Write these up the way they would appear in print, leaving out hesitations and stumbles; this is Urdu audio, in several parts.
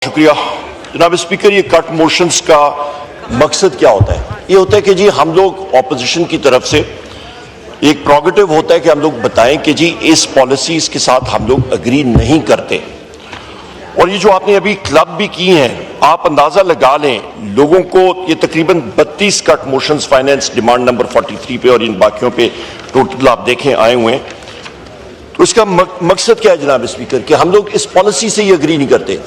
شکریہ جناب اسپیکر. یہ کٹ موشنز کا مقصد کیا ہوتا ہے؟ یہ ہوتا ہے کہ جی ہم لوگ اپوزیشن کی طرف سے ایک پروگیٹو ہوتا ہے کہ ہم لوگ بتائیں کہ جی اس پالیسیز کے ساتھ ہم لوگ اگری نہیں کرتے. اور یہ جو آپ نے ابھی کلب بھی کی ہیں، آپ اندازہ لگا لیں لوگوں کو یہ تقریباً 32 کٹ موشنز فائنینس ڈیمانڈ نمبر 43 پہ اور ان باقیوں پہ ٹوٹل آپ دیکھیں آئے ہوئے ہیں. تو اس کا مقصد کیا ہے جناب اسپیکر؟ کہ ہم لوگ اس پالیسی سے یہ اگری نہیں کرتے.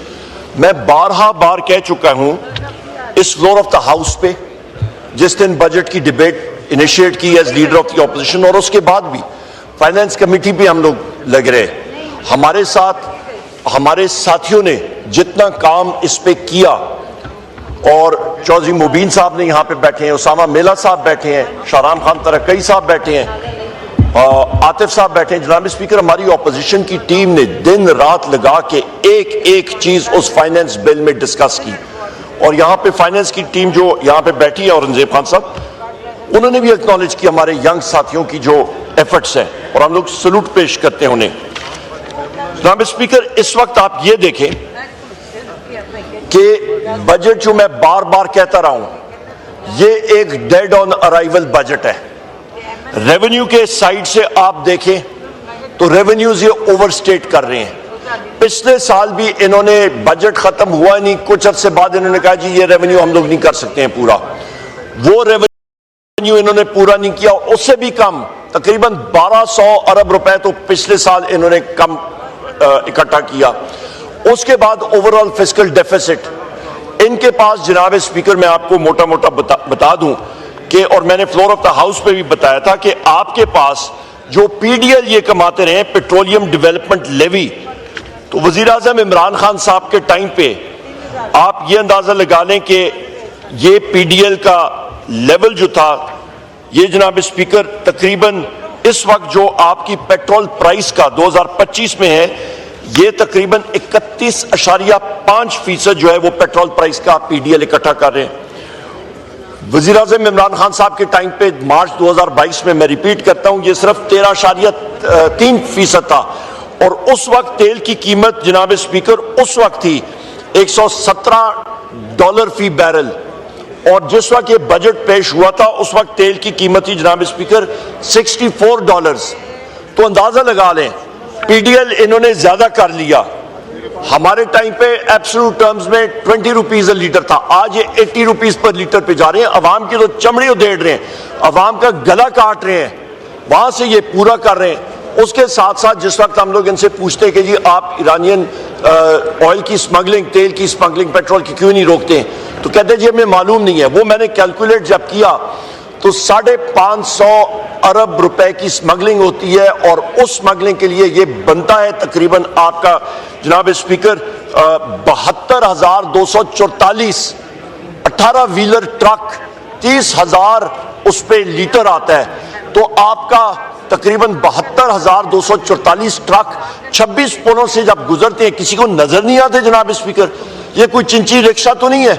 میں بار کہہ چکا ہوں اس فلور آف دا ہاؤس پہ، جس دن بجٹ کی ڈیبیٹ انیشیٹ کی as leader of the opposition, اور اس کے بعد بھی فائنانس کمیٹی پہ ہم لوگ لگ رہے. ہمارے ساتھ ہمارے ساتھیوں نے جتنا کام اس پہ کیا، اور چودھری مبین صاحب نے یہاں پہ بیٹھے ہیں، اسامہ میلا صاحب بیٹھے ہیں، شاہرام خان ترکئی صاحب بیٹھے ہیں، عاطف صاحب بیٹھے ہیں. جناب اسپیکر، ہماری اپوزیشن کی ٹیم نے دن رات لگا کے ایک چیز اس فائنانس بل میں ڈسکس کی. اور یہاں پہ فائنانس کی ٹیم جو یہاں پہ بیٹھی ہے، اورنگزیب خان صاحب، انہوں نے بھی ایکنالج کی ہمارے ینگ ساتھیوں کی جو ایفرٹس ہیں، اور ہم لوگ سلوٹ پیش کرتے ہیں انہیں. جناب اسپیکر، اس وقت آپ یہ دیکھیں کہ بجٹ جو میں بار کہتا رہا ہوں، یہ ایک ڈیڈ آن ارائیول بجٹ ہے. ریونیو کے سائیڈ سے آپ دیکھیں تو ریونیوز یہ اوور سٹیٹ کر رہے ہیں. پچھلے سال بھی انہوں نے بجٹ ختم ہوا نہیں، کچھ عرصے بعد انہوں نے کہا جی یہ ریونیو ہم لوگ نہیں کر سکتے ہیں پورا. وہ ریونیو انہوں نے پورا نہیں کیا، اس سے بھی کم، تقریباً 1200 ارب روپے تو پچھلے سال انہوں نے کم اکٹھا کیا. اس کے بعد اوور آل فسکل ڈیفیسٹ ان کے پاس، جناب اسپیکر میں آپ کو موٹا بتا دوں کہ، اور میں نے فلور آف دا ہاؤس پہ بھی بتایا تھا کہ آپ کے پاس جو پی ڈی ایل یہ کماتے رہے، پیٹرولیم ڈیولپمنٹ لیوی، تو وزیر اعظم عمران خان صاحب کے ٹائم پہ آپ یہ اندازہ لگا لیں کہ یہ پی ڈی ایل کا لیول جو تھا، یہ جناب اسپیکر تقریباً اس وقت جو آپ کی پیٹرول پرائس کا 2025 میں ہے، یہ تقریباً 31.5% جو ہے وہ پیٹرول پرائس کا پی ڈی ایل اکٹھا کر رہے ہیں. وزیر اعظم عمران خان صاحب کے ٹائم پہ مارچ 2022 میں ریپیٹ کرتا ہوں، یہ صرف 13.3% تھا. اور اس وقت تیل کی قیمت جناب اسپیکر اس وقت تھی $117 فی بیرل، اور جس وقت یہ بجٹ پیش ہوا تھا اس وقت تیل کی قیمت تھی جناب اسپیکر $64. تو اندازہ لگا لیں پی ڈی ایل انہوں نے زیادہ کر لیا. ہمارے ٹائم پہ ایبسولوٹ ٹرمز میں 20 روپیز لیٹر تھا، آج یہ 80 روپیز پر لیٹر پہ جا رہے ہیں. عوام کی تو چمڑی ادھیڑ رہے ہیں، عوام کا گلا کاٹ رہے ہیں، وہاں سے یہ پورا کر رہے ہیں. اس کے ساتھ ساتھ جس وقت ہم لوگ ان سے پوچھتے ہیں کہ جی آپ ایرانین آئل کی سمگلنگ، تیل کی سمگلنگ، پیٹرول کی کیوں نہیں روکتے ہیں، تو کہتے ہیں جی ہمیں معلوم نہیں ہے. وہ میں نے کیلکولیٹ جب کیا تو 550 ارب روپے کی سمگلنگ ہوتی ہے، اور اس سمگلنگ کے لیے یہ بنتا ہے تقریباً آپ کا جناب اسپیکر 72,244 18 ویلر ٹرک، 30,000 اس پہ لیٹر آتا ہے. تو آپ کا تقریباً 72,244 ٹرک 26 پلوں سے جب گزرتے ہیں، کسی کو نظر نہیں آتے جناب اسپیکر. یہ کوئی چنچی رکشہ تو نہیں ہے.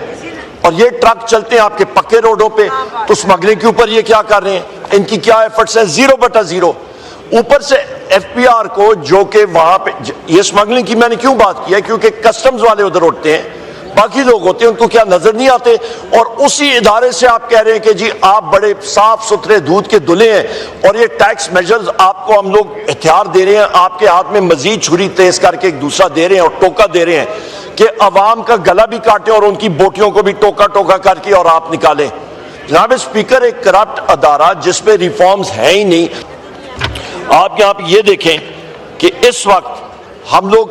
اور یہ ٹرک چلتے ہیں آپ کے پکے روڈوں پہ، تو سمگلنگ کے اوپر یہ کیا کر رہے ہیں، ان کی کیا ایفرٹس ہیں؟ 0/0. اوپر سے ایف پی آر کو، جو کہ وہاں پہ یہ سمگلنگ کی میں نے کیوں بات کی ہے، کیونکہ کسٹمز والے ادھر اٹھتے ہیں، باقی لوگ ہوتے ہیں، ان کو کیا نظر نہیں آتے. اور اسی ادارے سے آپ کہہ رہے ہیں کہ جی آپ بڑے صاف ستھرے دودھ کے دلے ہیں، اور یہ ٹیکس میجرز آپ کو ہم لوگ ہتھیار دے رہے ہیں، آپ کے ہاتھ میں مزید چھری تیز کر کے ایک دوسرا دے رہے ہیں، اور ٹوکا دے رہے ہیں کہ عوام کا گلا بھی کاٹیں اور ان کی بوٹیوں کو بھی ٹوکا کر کے اور آپ نکالیں. جناب اسپیکر، ایک کرپٹ ادارہ جس پہ ریفارمز ہیں ہی نہیں. آپ یہاں پہ یہ دیکھیں کہ اس وقت ہم لوگ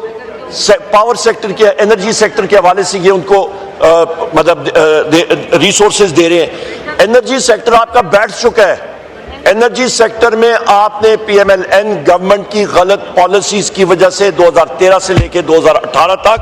پاور سیکٹر کے، انرجی سیکٹر کے حوالے سے یہ ان کو مطلب ریسورسز دے رہے ہیں. انرجی سیکٹر آپ کا بیٹھ چکا ہے. انرجی سیکٹر میں آپ نے P M L N government کی غلط پالیسیز کی وجہ سے 2013 سے لے کے 2018 تک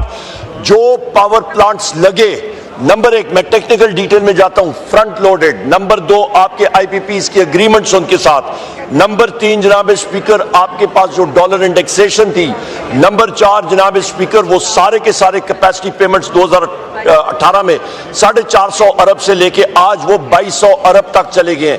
جو پاور پلانٹس لگے، نمبر 1 میں ٹیکنیکل ڈیٹیل میں جاتا ہوں، فرنٹ لوڈڈ. نمبر 2 آپ کے آئی پی پیز کی اگریمنٹس ان کے ساتھ. نمبر 3 جناب اسپیکر آپ کے پاس جو ڈالر انڈیکسیشن تھی. نمبر 4 جناب اسپیکر وہ سارے کے سارے کیپیسٹی پیمنٹس 2018 میں 450 ارب سے لے کے آج وہ 2200 ارب تک چلے گئے ہیں.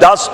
10,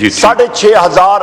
6,500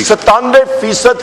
97%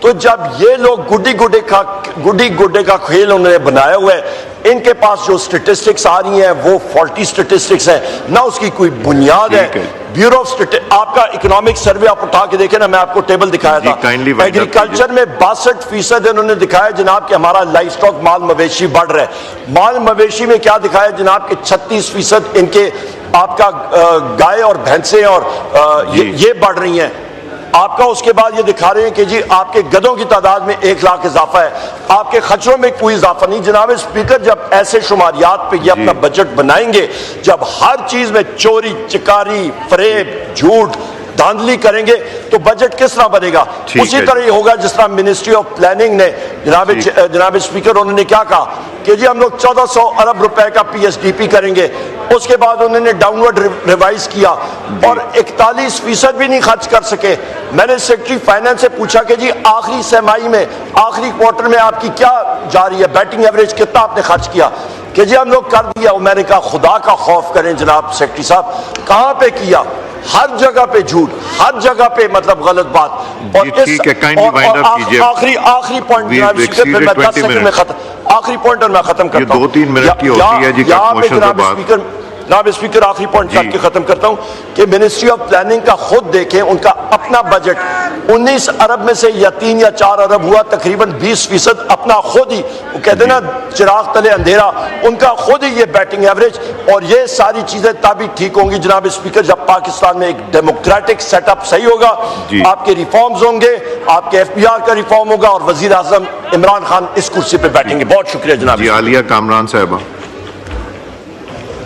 تو جب یہ لوگ گڈی گڈے کا کھیل انہوں نے بنایا ہوا ہے, ان کے پاس جو سٹیٹسٹکس آ رہی ہیں وہ فالٹی سٹیٹسٹکس ہیں, نہ اس کی کوئی بنیاد ہے. بیورو آف آپ کا اکنامک سروے آپ اٹھا کے دیکھیں نا, میں آپ کو ٹیبل دکھایا تھا, ایگریکلچر میں 62% انہوں نے دکھایا جناب کہ ہمارا لائف سٹاک مال مویشی بڑھ رہا ہے. مال مویشی میں کیا دکھایا جناب کہ 36% ان کے آپ کا گائے اور بھینسیں اور یہ بڑھ رہی ہیں. آپ کا اس کے بعد یہ دکھا رہے ہیں کہ جی آپ کے گدھوں کی تعداد میں 1 لاکھ اضافہ ہے, آپ کے خرچوں میں کوئی اضافہ نہیں. جناب اسپیکر, جب ایسے شماریات پہ یہ اپنا بجٹ بنائیں گے, جب ہر چیز میں چوری چکاری فریب جھوٹ دھاندلی کریں گے تو بجٹ کس طرح بنے گا؟ اسی طرح یہ ہوگا جس طرح منسٹری آف پلاننگ نے جناب اسپیکر انہوں نے کیا کہا کہ جی ہم لوگ 1400 ارب روپے کا PSDP کریں گے, اس کے بعد انہوں نے ڈاؤن ورڈ ریوائز کیا اور 41% بھی نہیں خرچ کر سکے. میں نے سیکرٹری فائنانس سے پوچھا کہ جی آخری سرمائی میں آخری کوارٹر میں آپ کی کیا جا رہی ہے, بیٹنگ ایوریج کتنا آپ نے خرچ کیا؟ کہ جی ہم لوگ کر دیا. میں نے کہا خدا کا خوف کریں جناب سیکرٹری صاحب, کہاں پہ کیا؟ ہر جگہ پہ جھوٹ, ہر جگہ پہ مطلب غلط بات. اور آخری پوائنٹ جناب اسپیکر, پھر میں 10 سیکنڈ میں آخری پوائنٹ اور میں ختم کرتا ہوں. 2-3 منٹ کی ہوتی ہے جی جناب اسپیکر آخری پوائنٹ کر کے ختم کرتا ہوں کہ منسٹری آف پلاننگ کا خود دیکھیں, ان کا اپنا بجٹ 19 ارب میں سے یا 3 یا 4 ارب ہوا, تقریباً 20% اپنا خود ہی, وہ کہتے ہیں نا چراغ تلے اندھیرا, ان کا خود ہی یہ بیٹنگ ایوریج. اور یہ ساری چیزیں تبھی ٹھیک ہوں گی جناب اسپیکر جب پاکستان میں ایک ڈیموکریٹک سیٹ اپ صحیح ہوگا, آپ کے ریفارمز ہوں گے, آپ کے FBR کا ریفارم ہوگا اور وزیر اعظم عمران خان اس کرسی پہ بیٹھیں گے. بہت شکریہ جناب. عالیہ کامران صاحبہ.